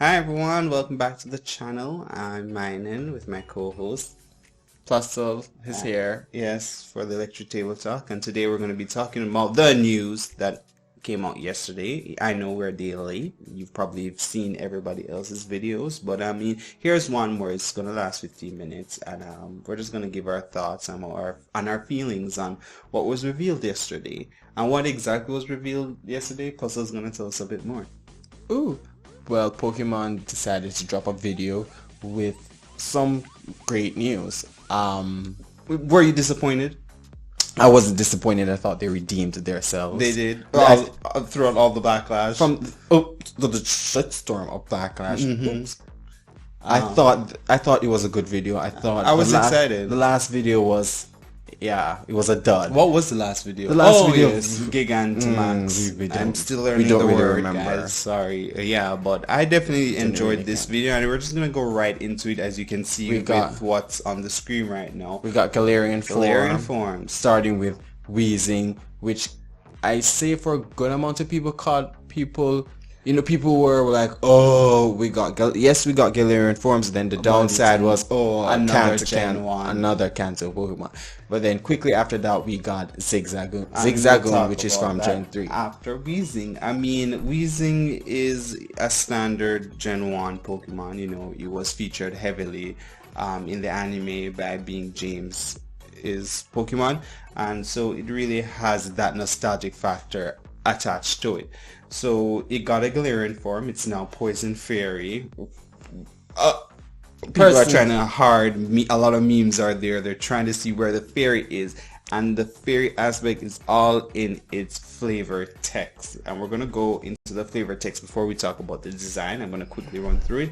Hi everyone, welcome back to the channel. I'm Minen with my co-host. Plustle is here. Yes, for the Electric Table Talk, and today we're going to be talking about the news that came out yesterday. I know we're a day late. You've probably seen everybody else's videos, but I mean, here's one where it's going to last 15 minutes, and we're just going to give our thoughts and our feelings on what was revealed yesterday. And what exactly was revealed yesterday, Pustle's going to tell us a bit more. Ooh. Well, Pokemon decided to drop a video with some great news. Were you disappointed? I wasn't disappointed. I thought they redeemed themselves. They did. Throughout all the backlash. From the shitstorm of backlash. Oops. I thought it was a good video. I was excited. The last video was, it was a dud. What was the last video? The last video, yes, Gigantamax. I'm still learning don't the really word, remember. guys. Sorry. Yeah, but I definitely enjoyed this video, and we're just gonna go right into it, as you can see with what's on the screen right now. We got Galarian forms, starting with Wheezing, which I say for a good amount of people people were like, oh, we got Galarian forms. Then the downside was, another Kanto Pokemon. But then quickly after that, we got Zigzagoon, which is from Gen 3. After Wheezing, I mean, Wheezing is a standard Gen 1 Pokemon. You know, it was featured heavily in the anime by being James' Pokemon, and so it really has that nostalgic factor attached to it. So it got a Galarian form. It's now Poison Fairy. People are trying to a lot of memes are there. They're trying to see where the fairy is, and the fairy aspect is all in its flavor text. And we're gonna go into the flavor text before we talk about the design. I'm gonna quickly run through it.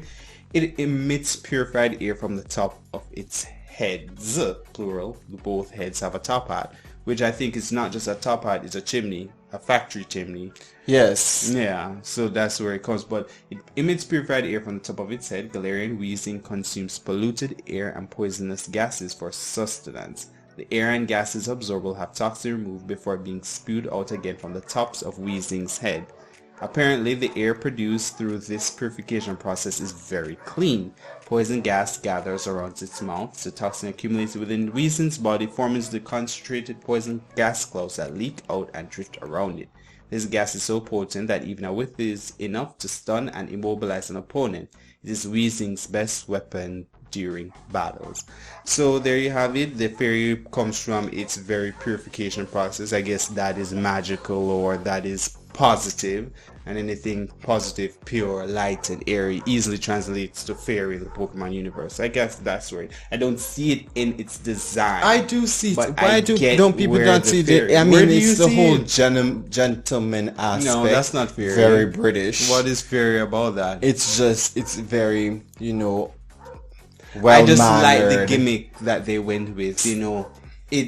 It emits purified air from the top of its heads, plural. Both heads have a top hat, which I think is not just a top hat, it's a chimney, a factory chimney. Yes. Yeah, so that's where it comes. But it emits purified air from the top of its head. Galarian Wheezing consumes polluted air and poisonous gases for sustenance. The air and gases absorbed will have toxin removed before being spewed out again from the tops of Wheezing's head. Apparently, the air produced through this purification process is very clean. Poison gas gathers around its mouth. The toxin accumulates within Wheezing's body, forming the concentrated poison gas clouds that leak out and drift around it. This gas is so potent that even a whiff is enough to stun and immobilize an opponent. It is Wheezing's best weapon during battles. So there you have it. The fairy comes from its very purification process. I guess that is magical, or that is positive, and anything positive, pure, light, and airy easily translates to fairy in the Pokemon universe. I guess that's right. I don't see it in its design. I do see it. But why don't people not see it? I mean, it's the whole gentleman aspect. No, that's not fairy. Very British. What is fairy about that? It's very, well I just like the gimmick that they went with,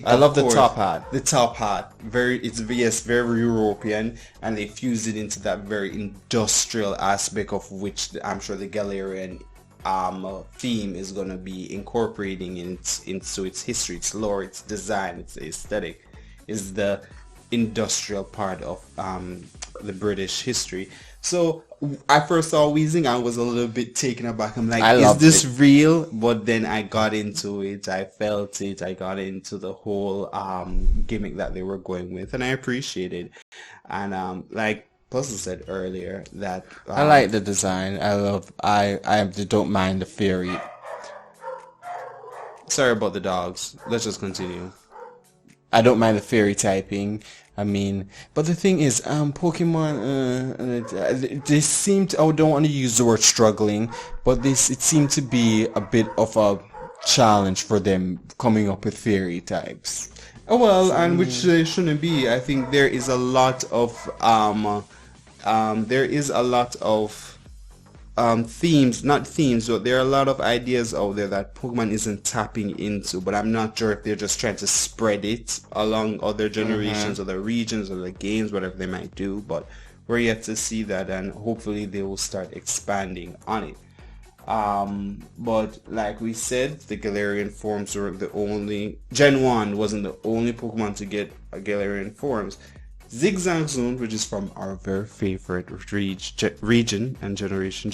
I love the top hat. The top hat, very European, and they fused it into that very industrial aspect of which I'm sure the Galarian theme is going to be incorporating into its history, its lore, its design, its aesthetic, is the industrial part of the British history. So I first saw Wheezing, I was a little bit taken aback. I'm like, is this real? But then I got into it, I felt it, I got into the whole gimmick that they were going with, and I appreciate it. And like Puzzle said earlier, that I like the design. I don't mind the fairy. Sorry about the dogs. Let's just continue. I don't mind the fairy typing. I mean, but the thing is, Pokemon, they seem to, I don't want to use the word struggling, but it seemed to be a bit of a challenge for them coming up with fairy types. Oh, well, and which they shouldn't be. I think there is a lot of, not themes, but there are a lot of ideas out there that Pokemon isn't tapping into, but I'm not sure if they're just trying to spread it along other generations, other regions, other games, whatever they might do, but we're yet to see that, and hopefully they will start expanding on it. But like we said, the Galarian forms were the only, Gen 1 wasn't the only Pokemon to get a Galarian forms. Zigzag Zone, which is from our very favorite region and Generation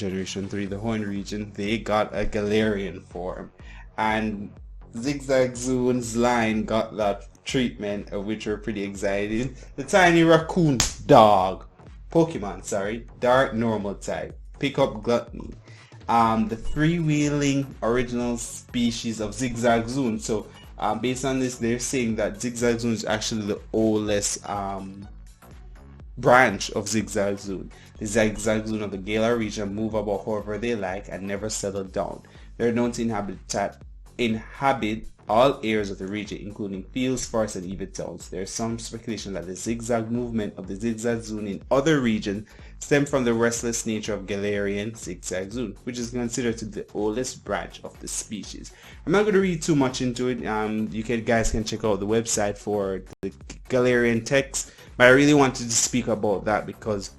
3, the Horn region, they got a Galarian form. And Zigzag Zone's line got that treatment, of which we're pretty excited. The tiny raccoon dog. Pokemon, sorry. Dark normal type. Pick up Gluttony. The freewheeling original species of Zigzag Zone. So based on this, they're saying that Zigzag Zone is actually the oldest branch of Zigzag Zone. The Zigzag Zone of the Galar region move about however they like and never settle down. They're known to inhabit all areas of the region, including fields, forests, and even towns. There's some speculation that the zigzag movement of the Zigzag Zone in other regions stem from the restless nature of Galarian Zigzag Zone, which is considered to be the oldest branch of the species. I'm not going to read too much into it. Guys can check out the website for the Galarian text, but I really wanted to speak about that because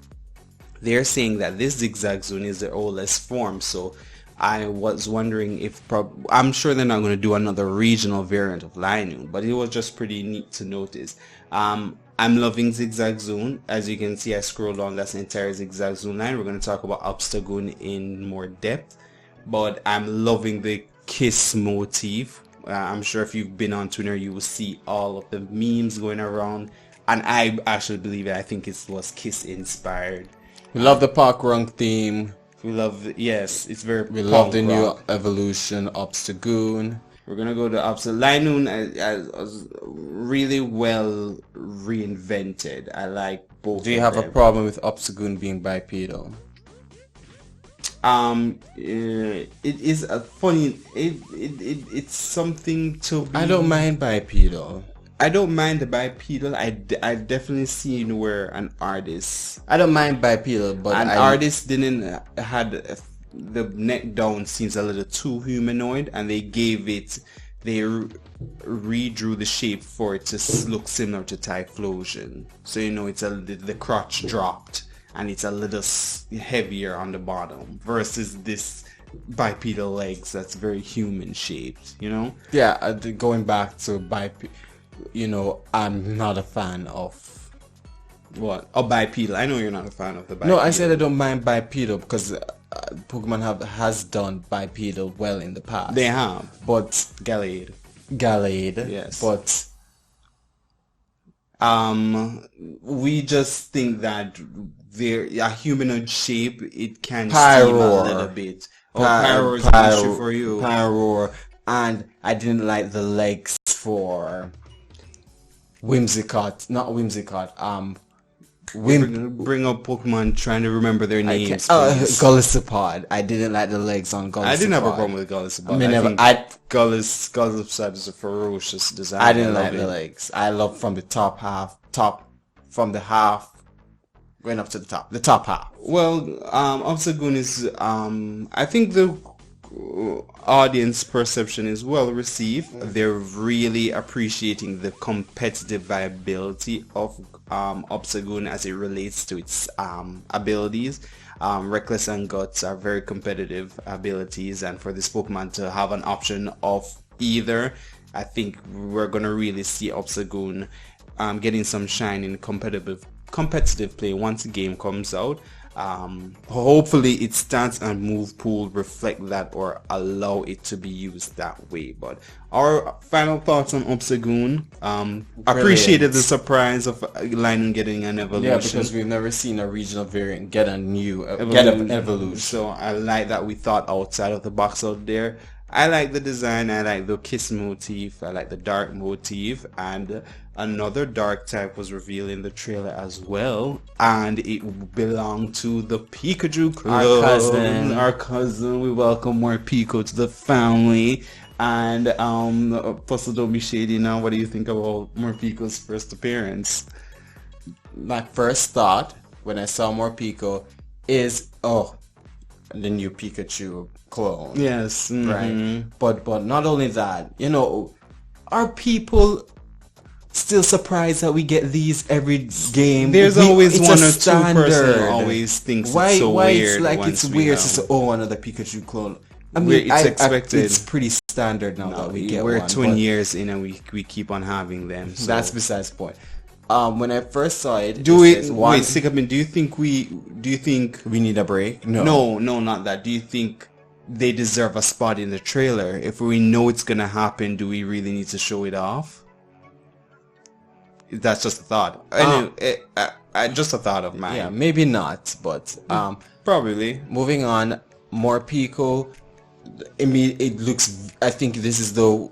they're saying that this Zigzag Zone is the oldest form. So I was wondering if I'm sure they're not going to do another regional variant of Linoon, but it was just pretty neat to notice. I'm loving Zigzag Zone. As you can see, I scrolled on that's the entire Zigzag Zone line. We're going to talk about Obstagoon in more depth, but I'm loving the kiss motif. I'm sure if you've been on Twitter, you will see all of the memes going around, and I actually believe it. I think it was kiss inspired. We love the park run theme. We love, yes, it's very. We love the new evolution, Obstagoon. We're gonna go to Linoon as really well reinvented. I like both. Do you have a problem with Obstagoon being bipedal? It is a funny. It's something to. I don't mind bipedal. I don't mind the bipedal. I've definitely seen where an artist. I don't mind bipedal, but an artist didn't had the neck down seems a little too humanoid, and they redrew the shape for it to look similar to Typhlosion. So it's the crotch dropped and it's a little heavier on the bottom versus this bipedal legs that's very human shaped. Yeah, going back to bipedal. I'm not a fan of what? Oh, bipedal. I know you're not a fan of the bipedal. No, I said I don't mind bipedal because Pokemon has done bipedal well in the past. They have, but Gallade, yes. But we just think that they're a humanoid shape. It can Pyroar. Seem a little bit. Pyroar is an issue for you. Pyroar, and I didn't like the legs for Whimsicott, not Whimsicott. Bring up Pokemon trying to remember their names. Golisopod. I didn't like the legs on Golisopod. I didn't have a problem with Golisopod. I think Golisopod is a ferocious design. I didn't like the legs. I love from the from the half, going up to the top half. Well, Obstagoon is, I think the audience perception is well received. They're really appreciating the competitive viability of Obstagoon as it relates to its abilities. Reckless and Guts are very competitive abilities, and for this Pokemon to have an option of either, I think we're gonna really see Obstagoon getting some shine in competitive play once the game comes out. Hopefully its stats and move pool reflect that or allow it to be used that way. But our final thoughts on Obstagoon. Appreciated the surprise of Linoon getting an evolution. Yeah, because we've never seen a regional variant get an evolution. So I like that we thought outside of the box out there. I like the design, I like the kiss motif, I like the dark motif, and another dark type was revealed in the trailer as well, and it belonged to the Pikachu Club. Our cousin. We welcome more Pico to the family. And Puzzle, don't be shady now. What do you think about Morpico's first appearance? My first thought when I saw Morpico is, the new Pikachu clone. Yes. Right. But not only that, are people still surprised that we get these every game? There's always one or two person who always thinks it's so weird. It's weird to say, another Pikachu clone. I mean, it's expected. It's pretty standard now that we get we're one. 20 years in and we keep on having them. So. That's besides the point. when I first saw it, Do it we says one. wait, Sigapin, do you think We need a break? No. no, not that. Do you think they deserve a spot in the trailer? If we know it's gonna happen, do we really need to show it off? That's just a thought. Anyway, just a thought of mine. Yeah, maybe not, but Probably. moving on, more Pico. I mean, it looks. I think this is the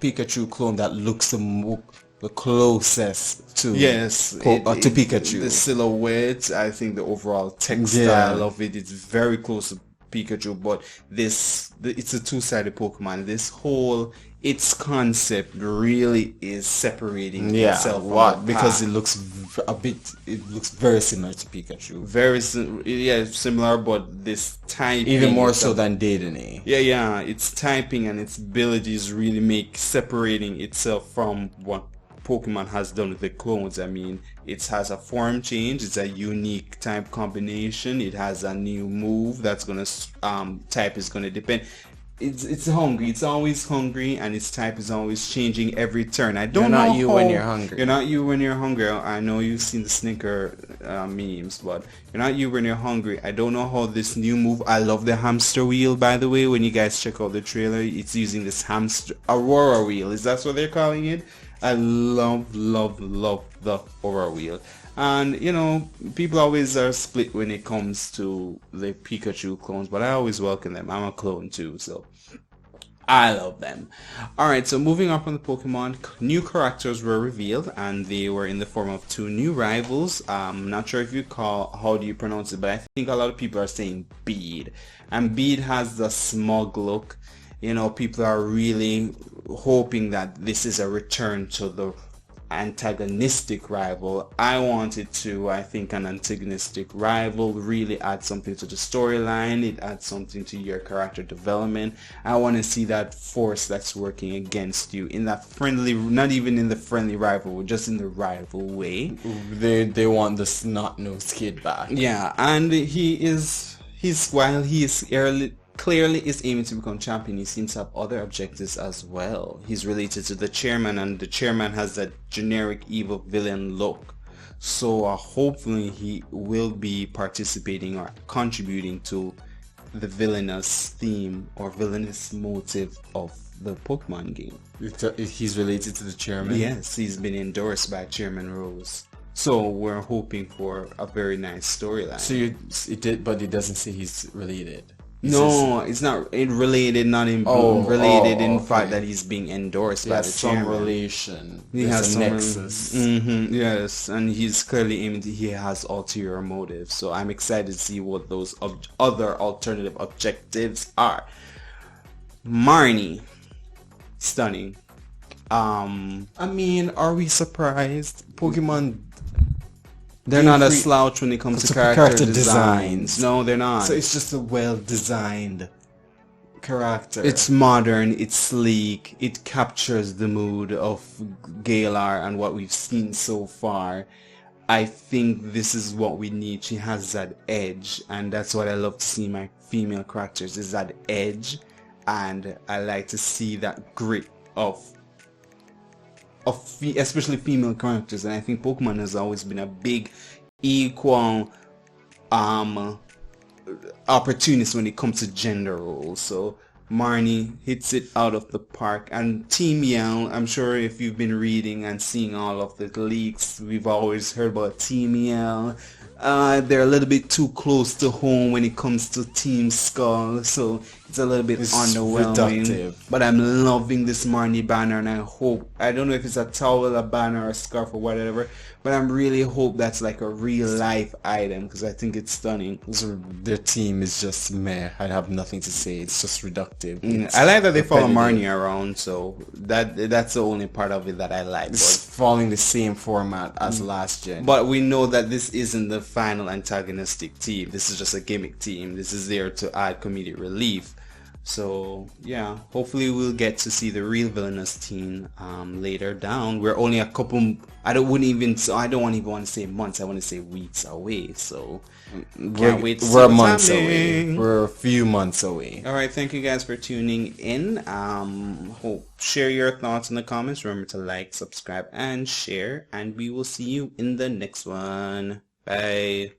Pikachu clone that looks the closest to Yes, to Pikachu. The silhouette, I think the overall textile of it is very close to Pikachu, but it's a two-sided Pokemon. Its concept really is separating itself from the because pack. it looks very similar to Pikachu. Very similar, but this typing Even more so than Dedenne. Yeah, its typing and its abilities really make separating itself from what Pokemon has done with the clones. I mean, it has a form change, it's a unique type combination, it has a new move that's gonna type is gonna depend. It's hungry. It's always hungry, and its type is always changing every turn. I don't know. You're not you when you're hungry. You're not you when you're hungry. I know you've seen the Snicker memes, but you're not you when you're hungry. I don't know how this new move. I love the hamster wheel, by the way. When you guys check out the trailer, it's using this hamster Aurora wheel. Is that what they're calling it? I love the Aurora wheel. And, you know, people always are split when it comes to the Pikachu clones, but I always welcome them. I'm a clone too, so I love them. Alright, so moving on from the Pokemon, new characters were revealed, and they were in the form of two new rivals. I'm not sure if you how do you pronounce it, but I think a lot of people are saying Bead. And Bead has the smug look. You know, people are really hoping that this is a return to the antagonistic rival. I think an antagonistic rival really adds something to the storyline. It adds something to your character development. I want to see that force that's working against you in that friendly, not even in the friendly rival, just in the rival way. They want the snot-nosed kid back. Yeah, and while he is clearly is aiming to become champion, he seems to have other objectives as well. He's related to the chairman, and the chairman has that generic evil villain look. So hopefully he will be participating or contributing to the villainous theme or villainous motive of the Pokemon game. He's related to the chairman? Yes, he's been endorsed by Chairman Rose. So we're hoping for a very nice storyline. So but it doesn't say he's related. No, it's not related, not in fact that he's being endorsed by the chairman. Some relation. He has some nexus. Yes, and he's clearly aiming he has ulterior motives. So I'm excited to see what those other alternative objectives are. Marnie, stunning. I mean, are we surprised? Pokemon, they're not a slouch when it comes to character designs. No, they're not. So it's just a well-designed character. It's modern, it's sleek, it captures the mood of Galar and what we've seen so far. I think this is what we need. She has that edge, and that's what I love to see in my female characters, is that edge, and I like to see that grit of especially female characters, and I think Pokemon has always been a big equal opportunist when it comes to gender roles. So Marnie hits it out of the park. And Team Yell, I'm sure if you've been reading and seeing all of the leaks, we've always heard about Team Yell. They're a little bit too close to home when it comes to Team Skull, so it's a little bit underwhelming. Reductive. But I'm loving this Marnie banner, and I don't know if it's a towel, a banner, or a scarf, or whatever, but I'm really hope that's like a real life item, because I think it's stunning. So their team is just meh. I have nothing to say. It's just reductive. I like that they follow Marnie around, so that's the only part of it that I like. It's following the same format as last gen. But we know that this isn't the final antagonistic team. This is just a gimmick team. This is there to add comedic relief. So yeah, hopefully we'll get to see the real villainous teen later down. We're only a couple. I don't even want to say months. I want to say weeks away. So can't wait to see We're what's months away. happening. We're a few months away. All right, thank you guys for tuning in. Share your thoughts in the comments. Remember to like, subscribe, and share. And we will see you in the next one. Bye.